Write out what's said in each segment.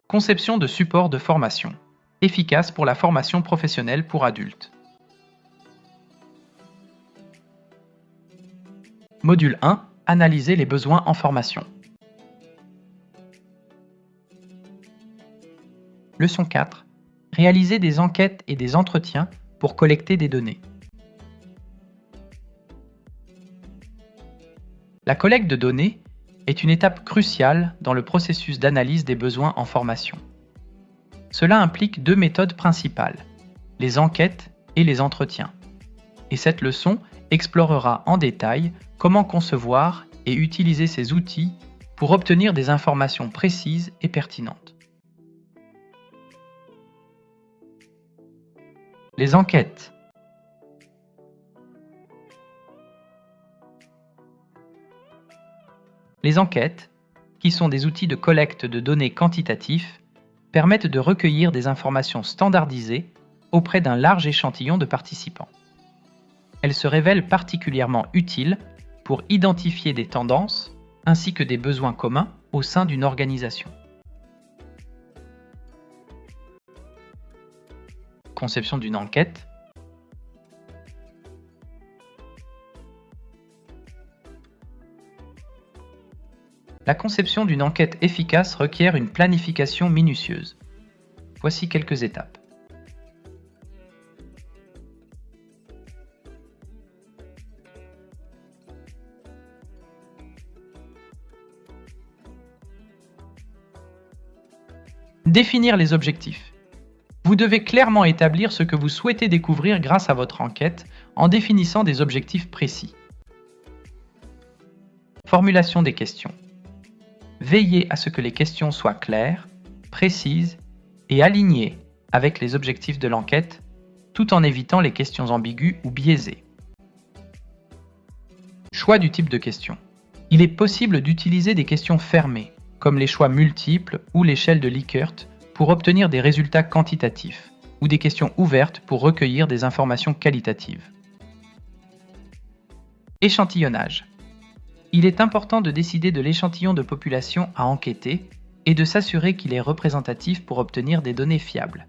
Conception de supports de formation, efficace pour la formation professionnelle pour adultes. Module 1. Analyser les besoins en formation. Leçon 4. Réaliser des enquêtes et des entretiens pour collecter des données. La collecte de données est une étape cruciale dans le processus d'analyse des besoins en formation. Cela implique deux méthodes principales, les enquêtes et les entretiens. Et cette leçon explorera en détail comment concevoir et utiliser ces outils pour obtenir des informations précises et pertinentes. Les enquêtes. Les enquêtes, qui sont des outils de collecte de données quantitatifs, permettent de recueillir des informations standardisées auprès d'un large échantillon de participants. Elles se révèlent particulièrement utiles pour identifier des tendances ainsi que des besoins communs au sein d'une organisation. Conception d'une enquête. La conception d'une enquête efficace requiert une planification minutieuse. Voici quelques étapes. Définir les objectifs. Vous devez clairement établir ce que vous souhaitez découvrir grâce à votre enquête en définissant des objectifs précis. Formulation des questions. Veillez à ce que les questions soient claires, précises et alignées avec les objectifs de l'enquête, tout en évitant les questions ambiguës ou biaisées. Choix du type de questions. Il est possible d'utiliser des questions fermées, comme les choix multiples ou l'échelle de Likert, pour obtenir des résultats quantitatifs, ou des questions ouvertes pour recueillir des informations qualitatives. Échantillonnage. Il est important de décider de l'échantillon de population à enquêter et de s'assurer qu'il est représentatif pour obtenir des données fiables.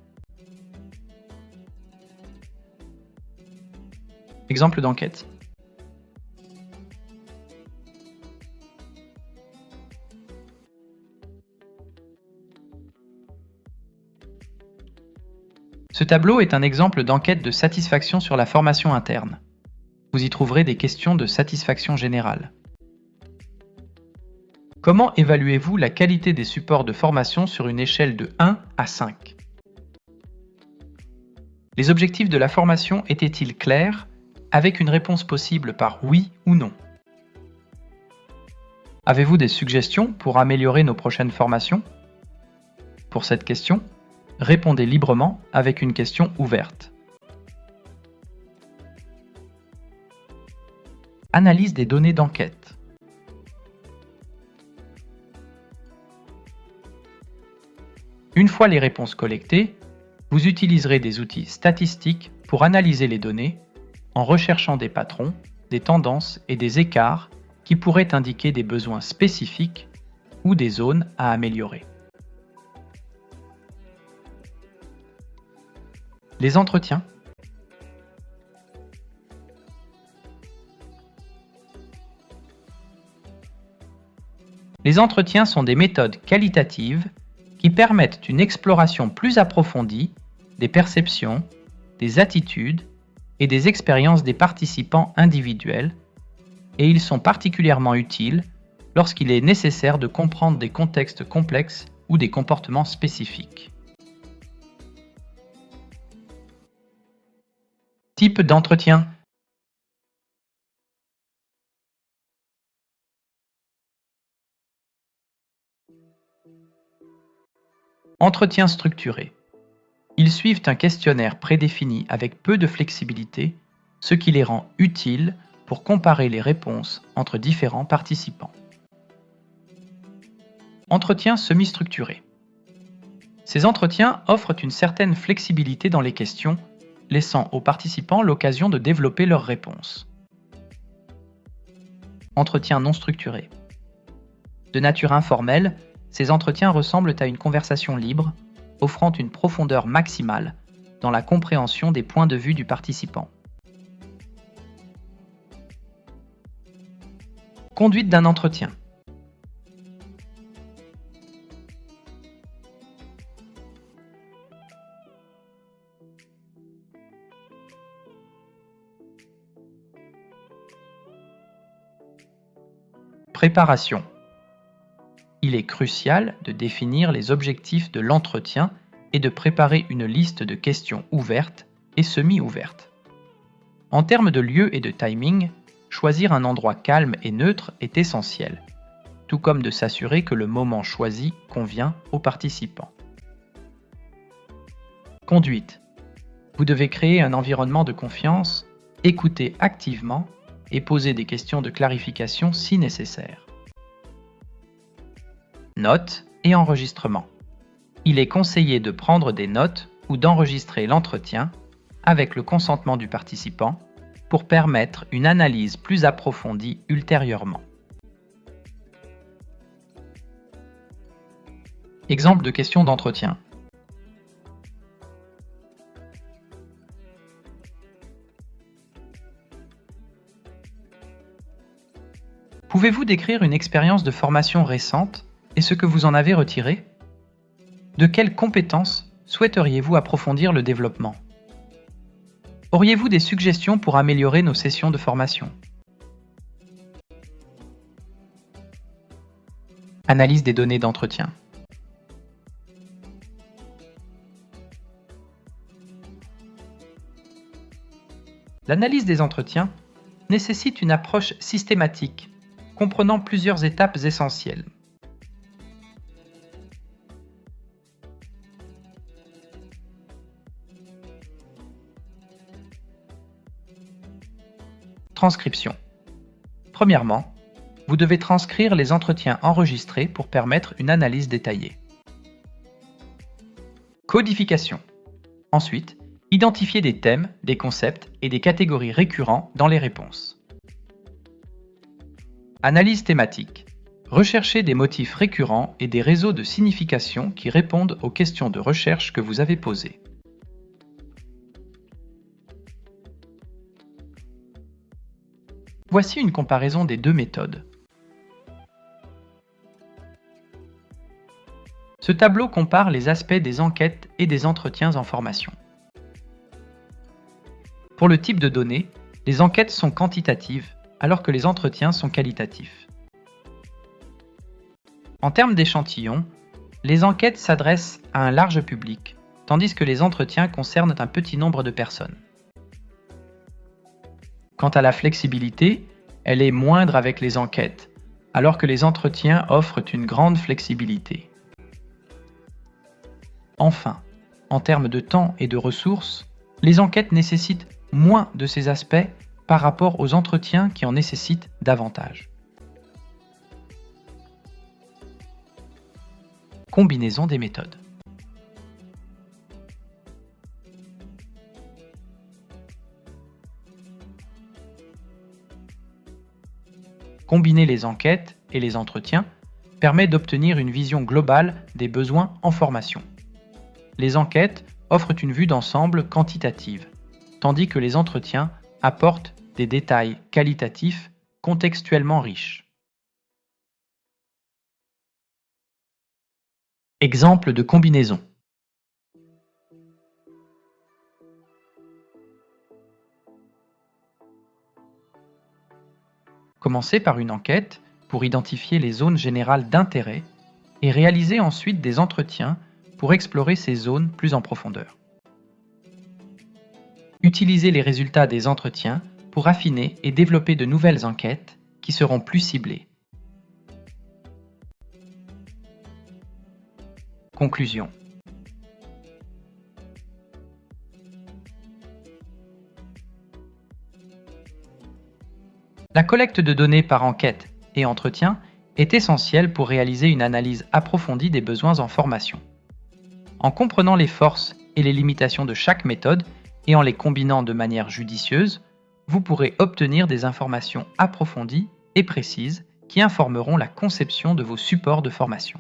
Exemple d'enquête. Ce tableau est un exemple d'enquête de satisfaction sur la formation interne. Vous y trouverez des questions de satisfaction générale. Comment évaluez-vous la qualité des supports de formation sur une échelle de 1 à 5 ? Les objectifs de la formation étaient-ils clairs, avec une réponse possible par oui ou non ? Avez-vous des suggestions pour améliorer nos prochaines formations ? Pour cette question, répondez librement avec une question ouverte. Analyse des données d'enquête. Une fois les réponses collectées, vous utiliserez des outils statistiques pour analyser les données en recherchant des patrons, des tendances et des écarts qui pourraient indiquer des besoins spécifiques ou des zones à améliorer. Les entretiens. Les entretiens sont des méthodes qualitatives qui permettent une exploration plus approfondie des perceptions, des attitudes et des expériences des participants individuels, et ils sont particulièrement utiles lorsqu'il est nécessaire de comprendre des contextes complexes ou des comportements spécifiques. Type d'entretien. Entretien structuré. Ils suivent un questionnaire prédéfini avec peu de flexibilité, ce qui les rend utiles pour comparer les réponses entre différents participants. Entretien semi-structuré. Ces entretiens offrent une certaine flexibilité dans les questions, laissant aux participants l'occasion de développer leurs réponses. entretien non structuré. De nature informelle, ces entretiens ressemblent à une conversation libre, offrant une profondeur maximale dans la compréhension des points de vue du participant. Conduite d'un entretien. Préparation. Il est crucial de définir les objectifs de l'entretien et de préparer une liste de questions ouvertes et semi-ouvertes. En termes de lieu et de timing, choisir un endroit calme et neutre est essentiel, tout comme de s'assurer que le moment choisi convient aux participants. Conduite. Vous devez créer un environnement de confiance, écouter activement et poser des questions de clarification si nécessaire. Notes et enregistrement. Il est conseillé de prendre des notes ou d'enregistrer l'entretien avec le consentement du participant pour permettre une analyse plus approfondie ultérieurement. Exemple de questions d'entretien. Pouvez-vous décrire une expérience de formation récente et ce que vous en avez retiré? De quelles compétences souhaiteriez-vous approfondir le développement? Auriez-vous des suggestions pour améliorer nos sessions de formation? Analyse des données d'entretien. L'analyse des entretiens nécessite une approche systématique, comprenant plusieurs étapes essentielles. Transcription. Premièrement, vous devez transcrire les entretiens enregistrés pour permettre une analyse détaillée. Codification. Ensuite, identifier des thèmes, des concepts et des catégories récurrents dans les réponses. Analyse thématique. Recherchez des motifs récurrents et des réseaux de signification qui répondent aux questions de recherche que vous avez posées. Voici une comparaison des deux méthodes. Ce tableau compare les aspects des enquêtes et des entretiens en formation. Pour le type de données, les enquêtes sont quantitatives alors que les entretiens sont qualitatifs. En termes d'échantillons, les enquêtes s'adressent à un large public, tandis que les entretiens concernent un petit nombre de personnes. Quant à la flexibilité, elle est moindre avec les enquêtes, alors que les entretiens offrent une grande flexibilité. Enfin, en termes de temps et de ressources, les enquêtes nécessitent moins de ces aspects par rapport aux entretiens qui en nécessitent davantage. Combinaison des méthodes. Combiner les enquêtes et les entretiens permet d'obtenir une vision globale des besoins en formation. Les enquêtes offrent une vue d'ensemble quantitative, tandis que les entretiens apportent des détails qualitatifs contextuellement riches. Exemple de combinaison. Commencez par une enquête pour identifier les zones générales d'intérêt et réalisez ensuite des entretiens pour explorer ces zones plus en profondeur. Utilisez les résultats des entretiens pour affiner et développer de nouvelles enquêtes qui seront plus ciblées. Conclusion. La collecte de données par enquête et entretien est essentielle pour réaliser une analyse approfondie des besoins en formation. En comprenant les forces et les limitations de chaque méthode et en les combinant de manière judicieuse, vous pourrez obtenir des informations approfondies et précises qui informeront la conception de vos supports de formation.